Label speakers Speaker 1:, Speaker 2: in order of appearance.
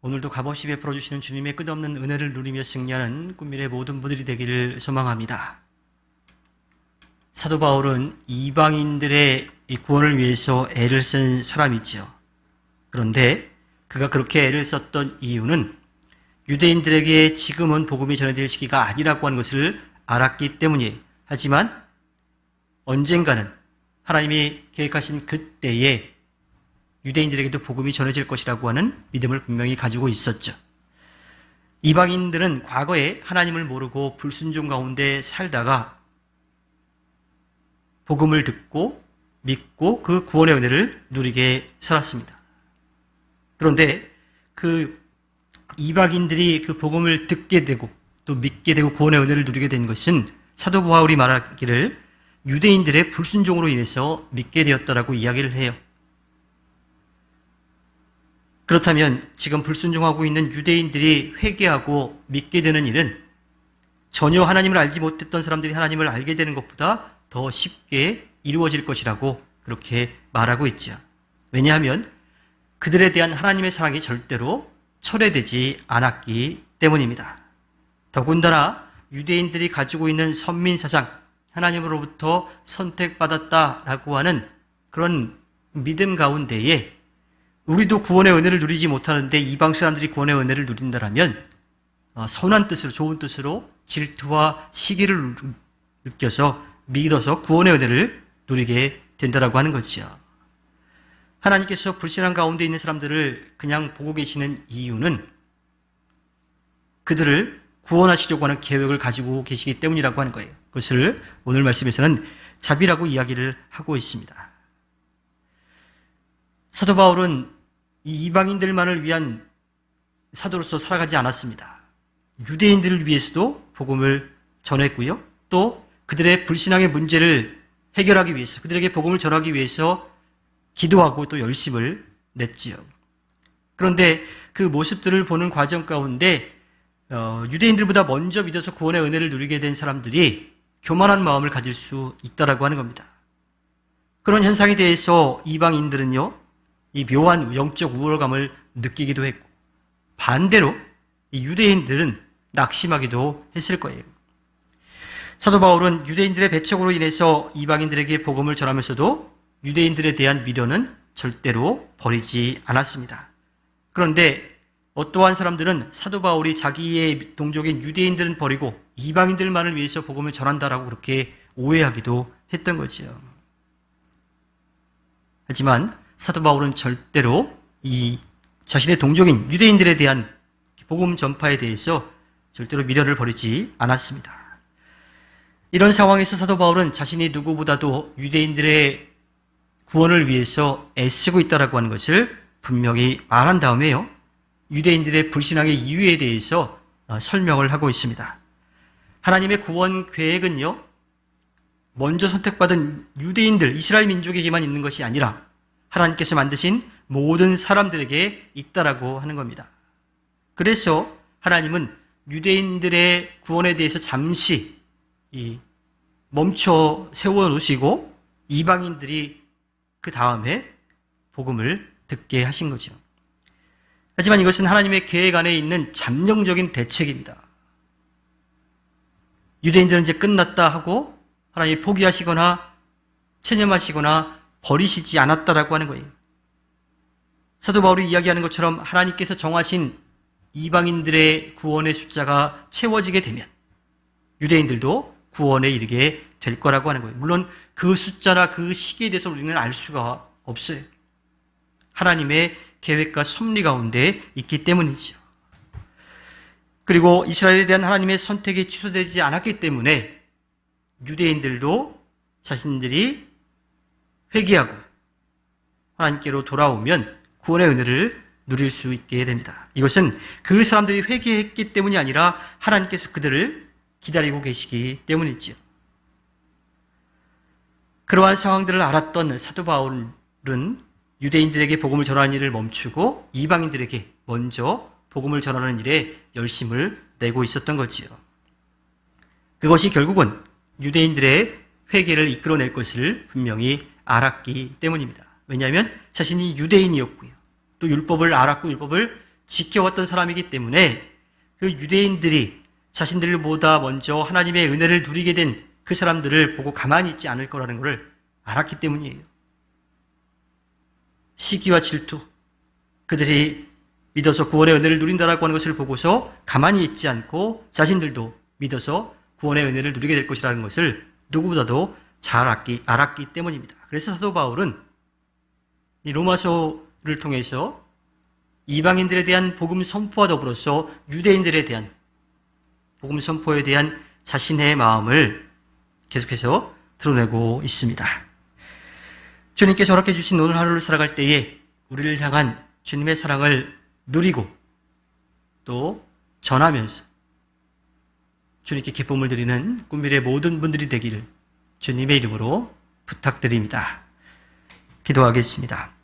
Speaker 1: 오늘도 값없이 베풀어 주시는 주님의 끝없는 은혜를 누리며 승리하는 꿈밀의 모든 분들이 되기를 소망합니다. 사도 바울은 이방인들의 구원을 위해서 애를 쓴 사람이지요. 그런데 그가 그렇게 애를 썼던 이유는 유대인들에게 지금은 복음이 전해질 시기가 아니라고 하는 것을 알았기 때문이에요. 하지만 언젠가는 하나님이 계획하신 그때에 유대인들에게도 복음이 전해질 것이라고 하는 믿음을 분명히 가지고 있었죠. 이방인들은 과거에 하나님을 모르고 불순종 가운데 살다가 복음을 듣고 믿고 그 구원의 은혜를 누리게 살았습니다. 그런데 그 이방인들이 그 복음을 듣게 되고 또 믿게 되고 구원의 은혜를 누리게 된 것은 사도 바울이 말하기를 유대인들의 불순종으로 인해서 믿게 되었다라고 이야기를 해요. 그렇다면 지금 불순종하고 있는 유대인들이 회개하고 믿게 되는 일은 전혀 하나님을 알지 못했던 사람들이 하나님을 알게 되는 것보다 더 쉽게 이루어질 것이라고 그렇게 말하고 있죠. 왜냐하면 그들에 대한 하나님의 사랑이 절대로 철회되지 않았기 때문입니다. 더군다나 유대인들이 가지고 있는 선민사상, 하나님으로부터 선택받았다라고 하는 그런 믿음 가운데에 우리도 구원의 은혜를 누리지 못하는데 이방 사람들이 구원의 은혜를 누린다라면 선한 뜻으로, 좋은 뜻으로 질투와 시기를 느껴서 믿어서 구원의 은혜를 누리게 된다라고 하는 거죠. 하나님께서 불신앙 가운데 있는 사람들을 그냥 보고 계시는 이유는 그들을 구원하시려고 하는 계획을 가지고 계시기 때문이라고 하는 거예요. 그것을 오늘 말씀에서는 자비라고 이야기를 하고 있습니다. 사도 바울은 이 이방인들만을 위한 사도로서 살아가지 않았습니다. 유대인들을 위해서도 복음을 전했고요. 또 그들의 불신앙의 문제를 해결하기 위해서, 그들에게 복음을 전하기 위해서 기도하고 또 열심을 냈지요. 그런데 그 모습들을 보는 과정 가운데 유대인들보다 먼저 믿어서 구원의 은혜를 누리게 된 사람들이 교만한 마음을 가질 수 있다라고 하는 겁니다. 그런 현상에 대해서 이방인들은요, 이 묘한 영적 우월감을 느끼기도 했고, 반대로 이 유대인들은 낙심하기도 했을 거예요. 사도 바울은 유대인들의 배척으로 인해서 이방인들에게 복음을 전하면서도 유대인들에 대한 미련은 절대로 버리지 않았습니다. 그런데 어떠한 사람들은 사도 바울이 자기의 동족인 유대인들은 버리고 이방인들만을 위해서 복음을 전한다라고 그렇게 오해하기도 했던 거지요. 하지만 사도 바울은 절대로 이 자신의 동족인 유대인들에 대한 복음 전파에 대해서 절대로 미련을 버리지 않았습니다. 이런 상황에서 사도 바울은 자신이 누구보다도 유대인들의 구원을 위해서 애쓰고 있다라고 하는 것을 분명히 말한 다음에요, 유대인들의 불신앙의 이유에 대해서 설명을 하고 있습니다. 하나님의 구원 계획은요, 먼저 선택받은 유대인들, 이스라엘 민족에게만 있는 것이 아니라 하나님께서 만드신 모든 사람들에게 있다라고 하는 겁니다. 그래서 하나님은 유대인들의 구원에 대해서 잠시 멈춰 세워놓으시고 이방인들이 그 다음에 복음을 듣게 하신 거죠. 하지만 이것은 하나님의 계획 안에 있는 잠정적인 대책입니다. 유대인들은 이제 끝났다 하고 하나님이 포기하시거나 체념하시거나 버리시지 않았다라고 하는 거예요. 사도 바울이 이야기하는 것처럼 하나님께서 정하신 이방인들의 구원의 숫자가 채워지게 되면 유대인들도 구원에 이르게 될 거라고 하는 거예요. 물론 그 숫자나 그 시기에 대해서 우리는 알 수가 없어요. 하나님의 계획과 섭리 가운데 있기 때문이죠. 그리고 이스라엘에 대한 하나님의 선택이 취소되지 않았기 때문에 유대인들도 자신들이 회개하고 하나님께로 돌아오면 구원의 은혜를 누릴 수 있게 됩니다. 이것은 그 사람들이 회개했기 때문이 아니라 하나님께서 그들을 기다리고 계시기 때문이지요. 그러한 상황들을 알았던 사도 바울은 유대인들에게 복음을 전하는 일을 멈추고 이방인들에게 먼저 복음을 전하는 일에 열심을 내고 있었던 거지요. 그것이 결국은 유대인들의 회개를 이끌어낼 것을 분명히 알았기 때문입니다. 왜냐하면 자신이 유대인이었고요. 또 율법을 알았고 율법을 지켜왔던 사람이기 때문에 그 유대인들이 자신들보다 먼저 하나님의 은혜를 누리게 된 그 사람들을 보고 가만히 있지 않을 거라는 것을 알았기 때문이에요. 시기와 질투, 그들이 믿어서 구원의 은혜를 누린다라고 하는 것을 보고서 가만히 있지 않고 자신들도 믿어서 구원의 은혜를 누리게 될 것이라는 것을 누구보다도 잘 알았기 때문입니다. 그래서 사도 바울은 이 로마서를 통해서 이방인들에 대한 복음 선포와 더불어서 유대인들에 대한 복음 선포에 대한 자신의 마음을 계속해서 드러내고 있습니다. 주님께서 허락해 주신 오늘 하루를 살아갈 때에 우리를 향한 주님의 사랑을 누리고 또 전하면서 주님께 기쁨을 드리는 꿈미래의 모든 분들이 되기를 주님의 이름으로 부탁드립니다. 기도하겠습니다.